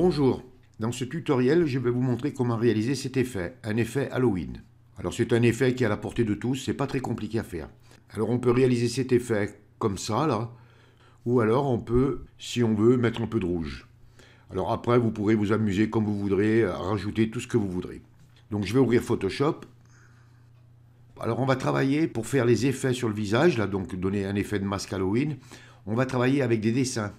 Bonjour, dans ce tutoriel je vais vous montrer comment réaliser cet effet, un effet Halloween. Alors c'est un effet qui est à la portée de tous, c'est pas très compliqué à faire. Alors on peut réaliser cet effet comme ça là, ou alors on peut, si on veut, mettre un peu de rouge. Alors après vous pourrez vous amuser comme vous voudrez, rajouter tout ce que vous voudrez. Donc je vais ouvrir Photoshop. Alors on va travailler pour faire les effets sur le visage, là, donc donner un effet de masque Halloween. On va travailler avec des dessins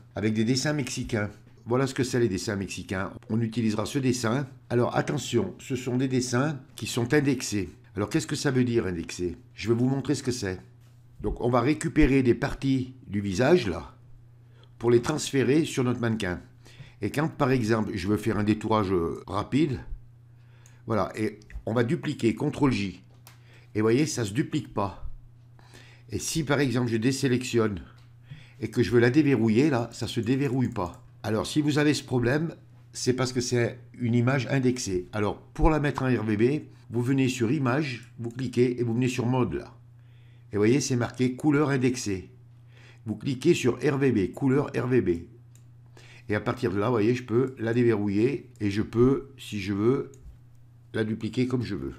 mexicains. Voilà ce que c'est les dessins mexicains. On utilisera ce dessin. Alors attention, ce sont des dessins qui sont indexés. Alors qu'est-ce que ça veut dire indexé? Je vais vous montrer ce que c'est. Donc on va récupérer des parties du visage là pour les transférer sur notre mannequin. Et quand par exemple je veux faire un détourage rapide, voilà, et on va dupliquer CTRL-J. Et vous voyez, ça ne se duplique pas. Et si par exemple je désélectionne et que je veux la déverrouiller, là, ça ne se déverrouille pas. Alors si vous avez ce problème, c'est parce que c'est une image indexée. Alors pour la mettre en RVB, vous venez sur Image, vous cliquez et vous venez sur Mode là. Et vous voyez, c'est marqué couleur indexée. Vous cliquez sur RVB, couleur RVB. Et à partir de là, vous voyez, je peux la déverrouiller et je peux, si je veux, la dupliquer comme je veux.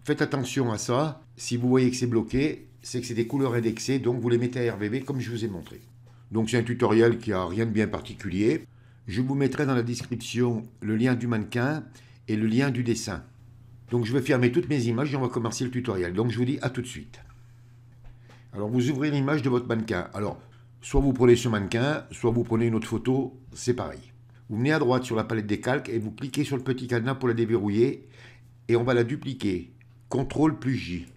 Faites attention à ça. Si vous voyez que c'est bloqué, c'est que c'est des couleurs indexées, donc vous les mettez à RVB comme je vous ai montré. Donc c'est un tutoriel qui n'a rien de bien particulier. Je vous mettrai dans la description le lien du mannequin et le lien du dessin. Donc je vais fermer toutes mes images et on va commencer le tutoriel. Donc je vous dis à tout de suite. Alors vous ouvrez l'image de votre mannequin. Alors soit vous prenez ce mannequin, soit vous prenez une autre photo, c'est pareil. Vous venez à droite sur la palette des calques et vous cliquez sur le petit cadenas pour la déverrouiller et on va la dupliquer. CTRL+J.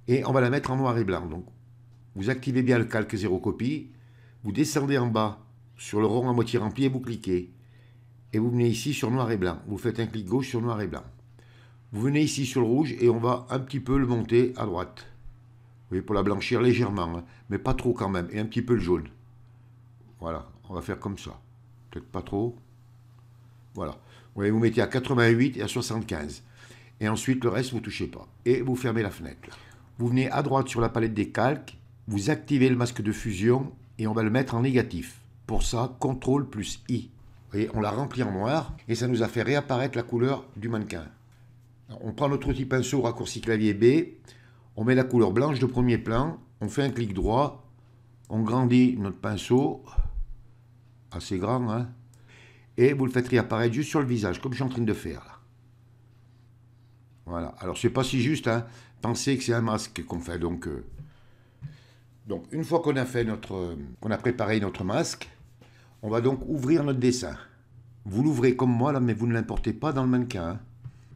Et on va la mettre en noir et blanc. Donc vous activez bien le calque 0 copie, vous descendez en bas sur le rond à moitié rempli et vous cliquez. Et vous venez ici sur noir et blanc. Vous faites un clic gauche sur noir et blanc. Vous venez ici sur le rouge et on va un petit peu le monter à droite. Vous voyez, pour la blanchir légèrement, hein, mais pas trop quand même. Et un petit peu le jaune. Voilà, on va faire comme ça. Peut-être pas trop. Voilà. Vous voyez, vous mettez à 88 et à 75. Et ensuite, le reste, vous ne touchez pas. Et vous fermez la fenêtre. Vous venez à droite sur la palette des calques. Vous activez le masque de fusion et on va le mettre en négatif. Pour ça, CTRL+I. Vous voyez, on l'a rempli en noir et ça nous a fait réapparaître la couleur du mannequin. Alors, on prend notre outil pinceau raccourci clavier B, on met la couleur blanche de premier plan, on fait un clic droit, on grandit notre pinceau, assez grand, hein, et vous le faites réapparaître juste sur le visage, comme je suis en train de faire là. Voilà, alors c'est pas si juste, hein. Pensez que c'est un masque qu'on fait, donc une fois qu'on a fait qu'on a préparé notre masque, on va donc ouvrir notre dessin. Vous l'ouvrez comme moi là, mais vous ne l'importez pas dans le mannequin, hein.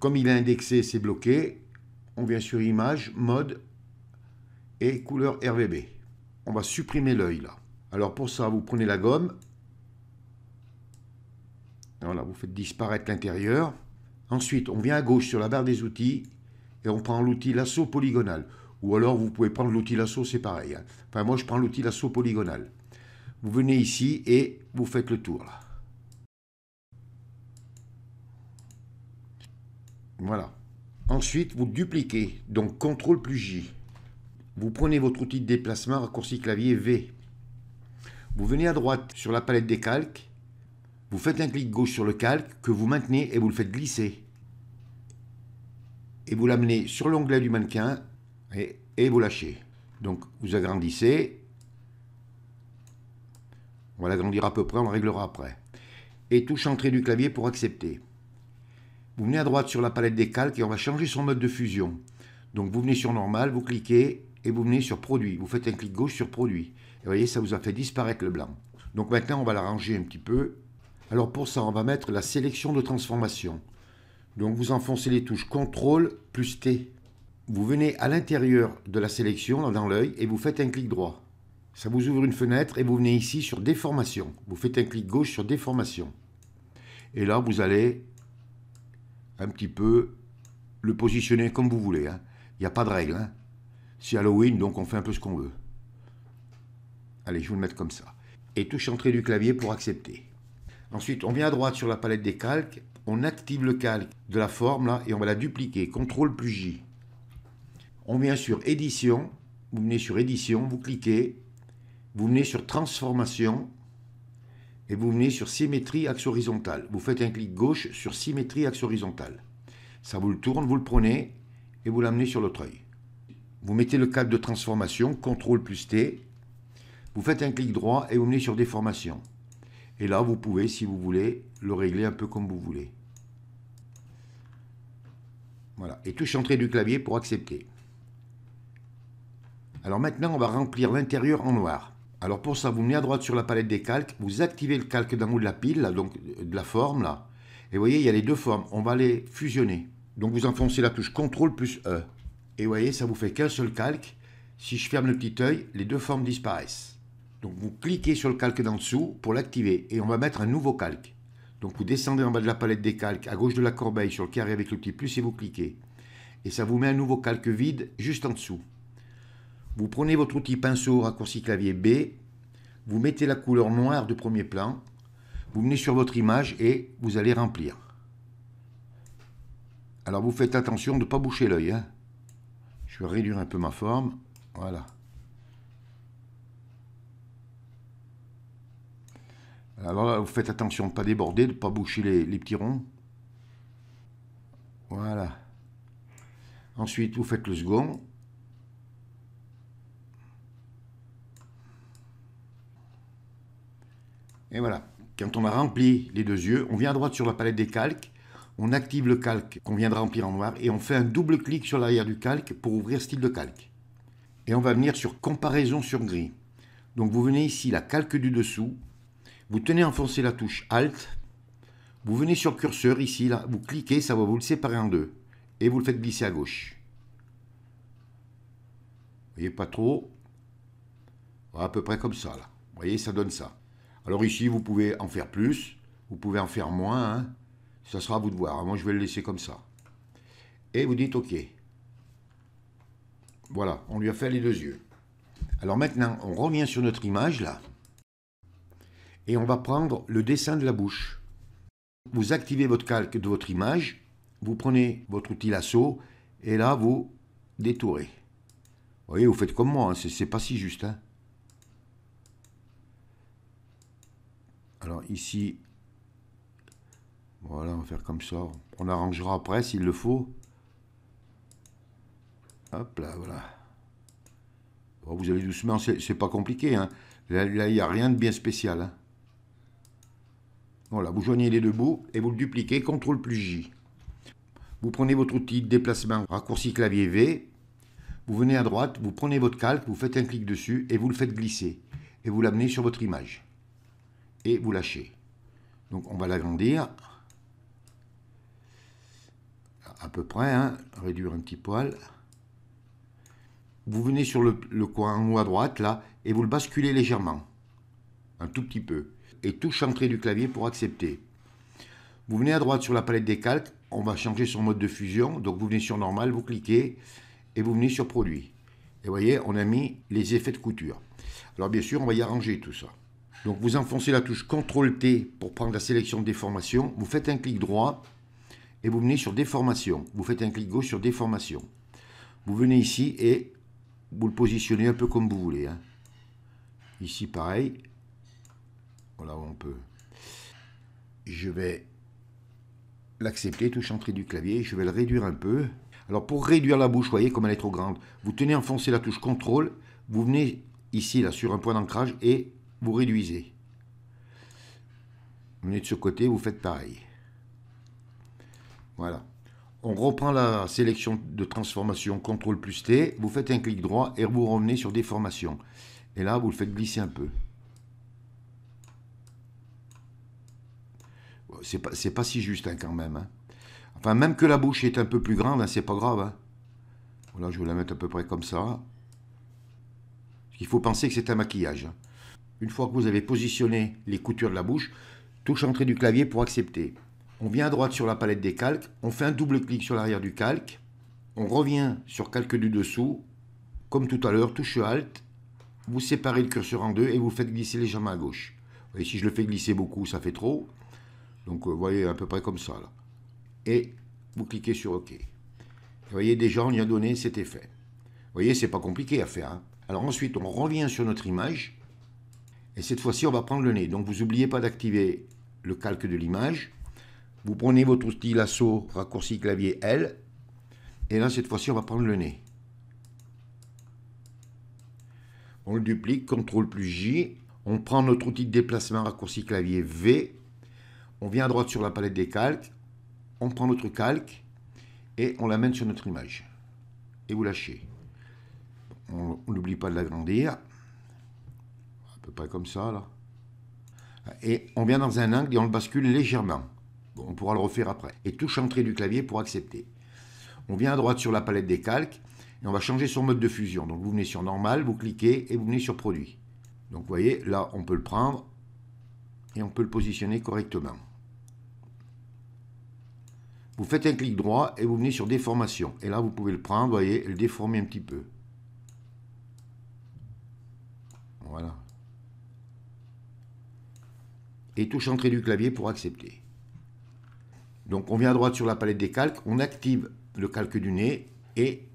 Comme il est indexé, c'est bloqué. On vient sur Image, Mode et couleur RVB. On va supprimer l'œil là. Alors pour ça, vous prenez la gomme. Voilà, vous faites disparaître l'intérieur. Ensuite, on vient à gauche sur la barre des outils et on prend l'outil lasso polygonal. Ou alors, vous pouvez prendre l'outil lasso, c'est pareil, hein. Enfin, moi, je prends l'outil lasso polygonal. Vous venez ici et vous faites le tour là. Voilà. Ensuite, vous dupliquez, donc CTRL+J. Vous prenez votre outil de déplacement, raccourci clavier V. Vous venez à droite sur la palette des calques. Vous faites un clic gauche sur le calque que vous maintenez et vous le faites glisser. Et vous l'amenez sur l'onglet du mannequin et vous lâchez. Donc, vous agrandissez. On va l'agrandir à peu près, on le réglera après. Et touche entrée du clavier pour accepter. Vous venez à droite sur la palette des calques et on va changer son mode de fusion. Donc vous venez sur normal, vous cliquez et vous venez sur produit. Vous faites un clic gauche sur produit. Et vous voyez, ça vous a fait disparaître le blanc. Donc maintenant, on va l'arranger un petit peu. Alors pour ça, on va mettre la sélection de transformation. Donc vous enfoncez les touches CTRL+T. Vous venez à l'intérieur de la sélection, dans l'œil, et vous faites un clic droit. Ça vous ouvre une fenêtre et vous venez ici sur déformation. Vous faites un clic gauche sur déformation. Et là, vous allez un petit peu le positionner comme vous voulez, hein. Il n'y a pas de règle, hein. C'est Halloween, donc on fait un peu ce qu'on veut. Allez, je vais le mettre comme ça. Et touche entrée du clavier pour accepter. Ensuite, on vient à droite sur la palette des calques, on active le calque de la forme là et on va la dupliquer, CTRL+J. On vient sur édition, vous venez sur édition, vous cliquez, vous venez sur transformation et vous venez sur symétrie axe horizontal. Vous faites un clic gauche sur symétrie axe horizontal. Ça vous le tourne, vous le prenez et vous l'amenez sur l'autre œil. Vous mettez le câble de transformation, CTRL plus T. Vous faites un clic droit et vous venez sur déformation. Et là, vous pouvez, si vous voulez, le régler un peu comme vous voulez. Voilà. Et touche entrée du clavier pour accepter. Alors maintenant, on va remplir l'intérieur en noir. Alors pour ça, vous venez à droite sur la palette des calques, vous activez le calque d'en haut de la pile, là, donc de la forme, là. Et vous voyez, il y a les deux formes. On va les fusionner. Donc vous enfoncez la touche CTRL plus E. Et vous voyez, ça vous fait qu'un seul calque. Si je ferme le petit œil, les deux formes disparaissent. Donc vous cliquez sur le calque d'en dessous pour l'activer. Et on va mettre un nouveau calque. Donc vous descendez en bas de la palette des calques, à gauche de la corbeille, sur le carré avec le petit plus, et vous cliquez. Et ça vous met un nouveau calque vide juste en dessous. Vous prenez votre outil pinceau raccourci clavier B, vous mettez la couleur noire de premier plan, vous venez sur votre image et vous allez remplir. Alors vous faites attention de ne pas boucher l'œil. Hein. Je vais réduire un peu ma forme. Voilà. Alors là, vous faites attention de ne pas déborder, de ne pas boucher les petits ronds. Voilà. Ensuite, vous faites le second. Et voilà, quand on a rempli les deux yeux, on vient à droite sur la palette des calques, on active le calque qu'on vient de remplir en noir et on fait un double clic sur l'arrière du calque pour ouvrir style de calque. Et on va venir sur comparaison sur gris. Donc vous venez ici, la calque du dessous, vous tenez enfoncé la touche Alt, vous venez sur le curseur ici, là, vous cliquez, ça va vous le séparer en deux. Et vous le faites glisser à gauche. Vous voyez, pas trop. Voilà, à peu près comme ça, là. Vous voyez, ça donne ça. Alors ici, vous pouvez en faire plus, vous pouvez en faire moins, hein. Ça sera à vous de voir. Moi, je vais le laisser comme ça. Et vous dites OK. Voilà, on lui a fait les deux yeux. Alors maintenant, on revient sur notre image, là, et on va prendre le dessin de la bouche. Vous activez votre calque de votre image, vous prenez votre outil lasso, et là, vous détourez. Vous voyez, vous faites comme moi, hein. C'est pas si juste, hein. Alors ici, voilà, on va faire comme ça. On arrangera après s'il le faut. Hop là, voilà. Bon, vous allez doucement, c'est pas compliqué. Hein. Là, il n'y a rien de bien spécial. Hein. Voilà, vous joignez les deux bouts et vous le dupliquez, CTRL plus J. Vous prenez votre outil de déplacement, raccourci clavier V. Vous venez à droite, vous prenez votre calque, vous faites un clic dessus et vous le faites glisser. Et vous l'amenez sur votre image. Et vous lâchez. Donc on va l'agrandir. À peu près, hein, réduire un petit poil. Vous venez sur le coin en haut à droite, là, et vous le basculez légèrement. Un tout petit peu. Et touche entrée du clavier pour accepter. Vous venez à droite sur la palette des calques, on va changer son mode de fusion. Donc vous venez sur normal, vous cliquez, et vous venez sur produit. Et vous voyez, on a mis les effets de couture. Alors bien sûr, on va y arranger tout ça. Donc vous enfoncez la touche CTRL-T pour prendre la sélection de déformation. Vous faites un clic droit et vous venez sur déformation. Vous faites un clic gauche sur déformation. Vous venez ici et vous le positionnez un peu comme vous voulez. Hein. Ici pareil. Voilà, on peut. Je vais l'accepter, touche entrée du clavier. Je vais le réduire un peu. Alors pour réduire la bouche, vous voyez comme elle est trop grande. Vous tenez enfoncé la touche CTRL. Vous venez ici là sur un point d'ancrage et vous réduisez. Vous venez de ce côté, vous faites pareil. Voilà. On reprend la sélection de transformation CTRL plus T, vous faites un clic droit et vous revenez sur déformation. Et là, vous le faites glisser un peu. C'est pas si juste hein, quand même. Hein. Enfin, même que la bouche est un peu plus grande, hein, c'est pas grave. Hein. Voilà, je vais la mettre à peu près comme ça. Il faut penser que c'est un maquillage. Hein. Une fois que vous avez positionné les coutures de la bouche, touche entrée du clavier pour accepter. On vient à droite sur la palette des calques, on fait un double clic sur l'arrière du calque, on revient sur calque du dessous, comme tout à l'heure, touche Alt, vous séparez le curseur en deux et vous faites glisser légèrement à gauche. Et si je le fais glisser beaucoup, ça fait trop. Donc vous voyez à peu près comme ça. Là. Et vous cliquez sur OK. Vous voyez déjà, on y a donné cet effet. Vous voyez, c'est pas compliqué à faire. Hein. Alors ensuite, on revient sur notre image. Et cette fois-ci, on va prendre le nez. Donc, vous n'oubliez pas d'activer le calque de l'image. Vous prenez votre outil lasso, raccourci clavier L. Et là, cette fois-ci, on va prendre le nez. On le duplique, CTRL plus J. On prend notre outil de déplacement, raccourci clavier V. On vient à droite sur la palette des calques. On prend notre calque et on l'amène sur notre image. Et vous lâchez. On n'oublie pas de l'agrandir. À peu près comme ça, là. Et on vient dans un angle et on le bascule légèrement. Bon, on pourra le refaire après. Et touche entrée du clavier pour accepter. On vient à droite sur la palette des calques et on va changer son mode de fusion. Donc vous venez sur normal, vous cliquez et vous venez sur produit. Donc vous voyez, là on peut le prendre et on peut le positionner correctement. Vous faites un clic droit et vous venez sur déformation. Et là vous pouvez le prendre, vous voyez, et le déformer un petit peu. Voilà. Et touche entrée du clavier pour accepter. Donc on vient à droite sur la palette des calques, on active le calque du nez et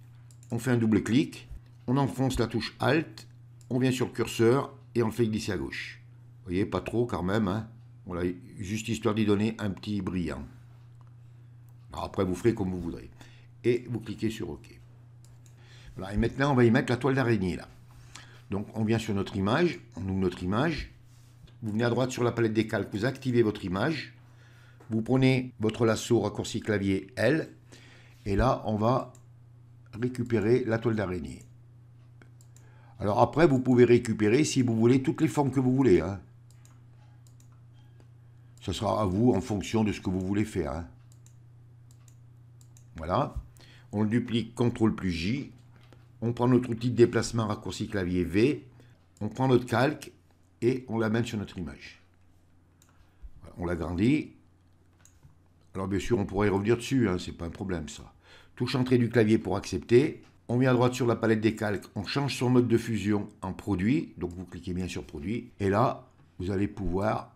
on fait un double clic, on enfonce la touche Alt, on vient sur le curseur et on le fait glisser à gauche. Vous voyez, pas trop quand même, hein. Voilà, juste histoire d'y donner un petit brillant. Alors après vous ferez comme vous voudrez. Et vous cliquez sur OK. Voilà, et maintenant on va y mettre la toile d'araignée là. Donc on vient sur notre image, on ouvre notre image, vous venez à droite sur la palette des calques, vous activez votre image, vous prenez votre lasso raccourci clavier L, et là on va récupérer la toile d'araignée. Alors après vous pouvez récupérer si vous voulez toutes les formes que vous voulez, hein. Ce sera à vous en fonction de ce que vous voulez faire, hein. Voilà, on le duplique, CTRL plus J, on prend notre outil de déplacement raccourci clavier V, on prend notre calque et on l'amène sur notre image. Voilà, on l'agrandit. Alors bien sûr on pourrait y revenir dessus, hein, c'est pas un problème ça. Touche entrée du clavier pour accepter. On vient à droite sur la palette des calques, on change son mode de fusion en produit, donc vous cliquez bien sur produit, et là vous allez pouvoir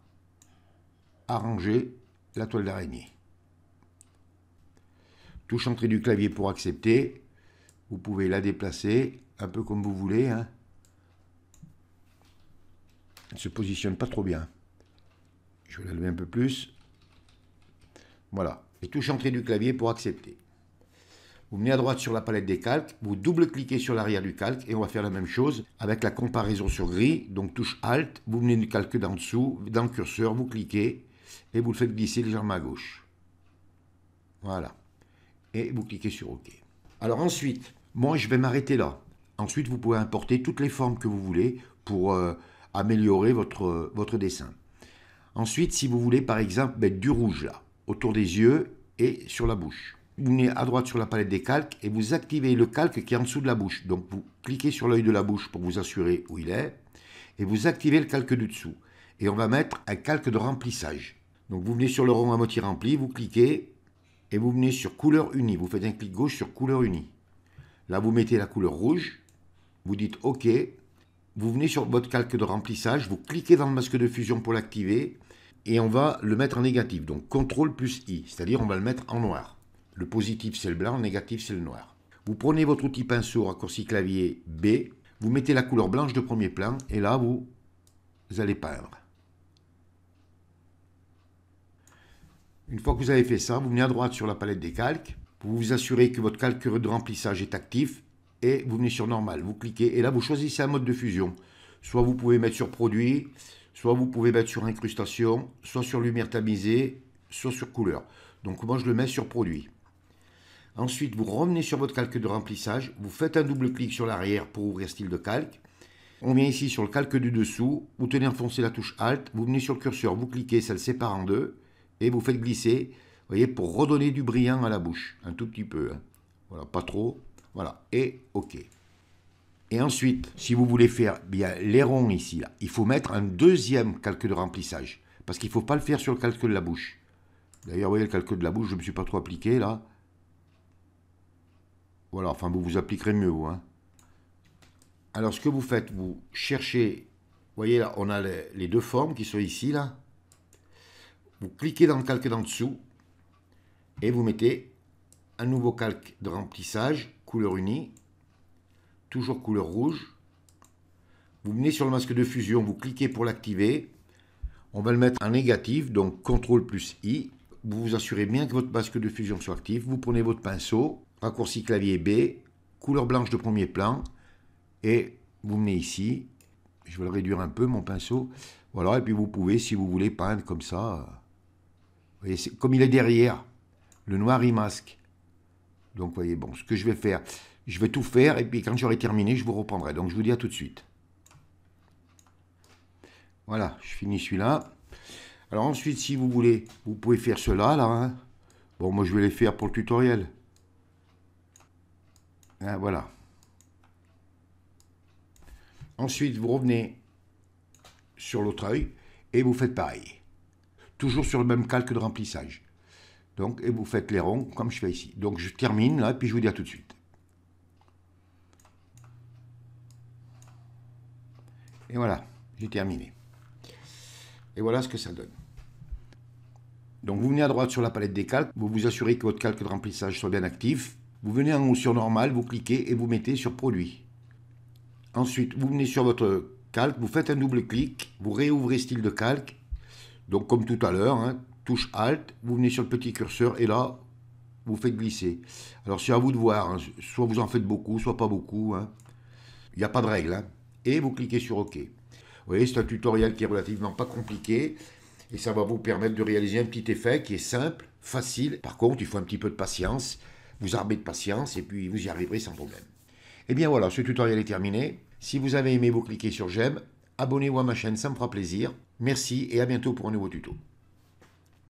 arranger la toile d'araignée. Touche entrée du clavier pour accepter. Vous pouvez la déplacer un peu comme vous voulez, hein. Elle ne se positionne pas trop bien. Je vais la lever un peu plus. Voilà. Et touche entrée du clavier pour accepter. Vous venez à droite sur la palette des calques, vous double-cliquez sur l'arrière du calque et on va faire la même chose avec la comparaison sur gris. Donc touche Alt, vous venez du calque d'en dessous, dans le curseur, vous cliquez et vous le faites glisser légèrement à gauche. Voilà. Et vous cliquez sur OK. Alors ensuite, moi je vais m'arrêter là. Ensuite, vous pouvez importer toutes les formes que vous voulez pour améliorer votre dessin. Ensuite, si vous voulez par exemple mettre du rouge là, autour des yeux et sur la bouche. Vous venez à droite sur la palette des calques et vous activez le calque qui est en dessous de la bouche. Donc vous cliquez sur l'œil de la bouche pour vous assurer où il est. Et vous activez le calque du dessous. Et on va mettre un calque de remplissage. Donc vous venez sur le rond à moitié rempli, vous cliquez et vous venez sur couleur unie. Vous faites un clic gauche sur couleur unie. Là vous mettez la couleur rouge. Vous dites OK. Vous venez sur votre calque de remplissage. Vous cliquez dans le masque de fusion pour l'activer. Et on va le mettre en négatif. Donc CTRL plus I. C'est-à-dire on va le mettre en noir. Le positif, c'est le blanc, le négatif, c'est le noir. Vous prenez votre outil pinceau, raccourci clavier B, vous mettez la couleur blanche de premier plan, et là, vous allez peindre. Une fois que vous avez fait ça, vous venez à droite sur la palette des calques, vous vous assurez que votre calque de remplissage est actif, et vous venez sur normal, vous cliquez, et là, vous choisissez un mode de fusion. Soit vous pouvez mettre sur produit, soit vous pouvez mettre sur incrustation, soit sur lumière tamisée, soit sur couleur. Donc moi, je le mets sur produit. Ensuite, vous revenez sur votre calque de remplissage, vous faites un double clic sur l'arrière pour ouvrir style de calque. On vient ici sur le calque du dessous, vous tenez enfoncé la touche Alt, vous venez sur le curseur, vous cliquez, ça le sépare en deux, et vous faites glisser, vous voyez, pour redonner du brillant à la bouche, un tout petit peu, hein. Voilà, pas trop, voilà, et OK. Et ensuite, si vous voulez faire bien les ronds ici, là, il faut mettre un deuxième calque de remplissage, parce qu'il ne faut pas le faire sur le calque de la bouche. D'ailleurs, vous voyez, le calque de la bouche, je ne me suis pas trop appliqué, là. Voilà, enfin, vous vous appliquerez mieux, vous, hein. Alors, ce que vous faites, vous cherchez, vous voyez, là, on a les deux formes qui sont ici, là. Vous cliquez dans le calque d'en dessous et vous mettez un nouveau calque de remplissage, couleur unie, toujours couleur rouge. Vous venez sur le masque de fusion, vous cliquez pour l'activer. On va le mettre en négatif, donc CTRL plus I. Vous vous assurez bien que votre masque de fusion soit actif. Vous prenez votre pinceau, raccourci clavier B, couleur blanche de premier plan, et vous venez ici. Je vais le réduire un peu, mon pinceau. Voilà, et puis vous pouvez, si vous voulez, peindre comme ça. Vous voyez, comme il est derrière, le noir il masque. Donc, vous voyez, bon, ce que je vais faire, je vais tout faire, et puis quand j'aurai terminé, je vous reprendrai. Donc, je vous dis à tout de suite. Voilà, je finis celui-là. Alors ensuite, si vous voulez, vous pouvez faire cela, là. Hein. Bon, moi, je vais les faire pour le tutoriel. Hein, voilà. Ensuite, vous revenez sur l'autre œil et vous faites pareil. Toujours sur le même calque de remplissage. Donc, et vous faites les ronds comme je fais ici. Donc, je termine là, puis je vous dis à tout de suite. Et voilà, j'ai terminé. Et voilà ce que ça donne. Donc, vous venez à droite sur la palette des calques, vous vous assurez que votre calque de remplissage soit bien actif. Vous venez en haut sur Normal, vous cliquez et vous mettez sur Produit. Ensuite, vous venez sur votre calque, vous faites un double clic, vous réouvrez style de calque. Donc, comme tout à l'heure, hein, touche Alt, vous venez sur le petit curseur et là, vous faites glisser. Alors, c'est à vous de voir, hein, soit vous en faites beaucoup, soit pas beaucoup. Hein. Il n'y a pas de règle. Hein. Et vous cliquez sur OK. Vous voyez, c'est un tutoriel qui est relativement pas compliqué et ça va vous permettre de réaliser un petit effet qui est simple, facile. Par contre, il faut un petit peu de patience. Vous armez de patience et puis vous y arriverez sans problème. Et bien voilà, ce tutoriel est terminé. Si vous avez aimé, vous cliquez sur j'aime. Abonnez-vous à ma chaîne, ça me fera plaisir. Merci et à bientôt pour un nouveau tuto.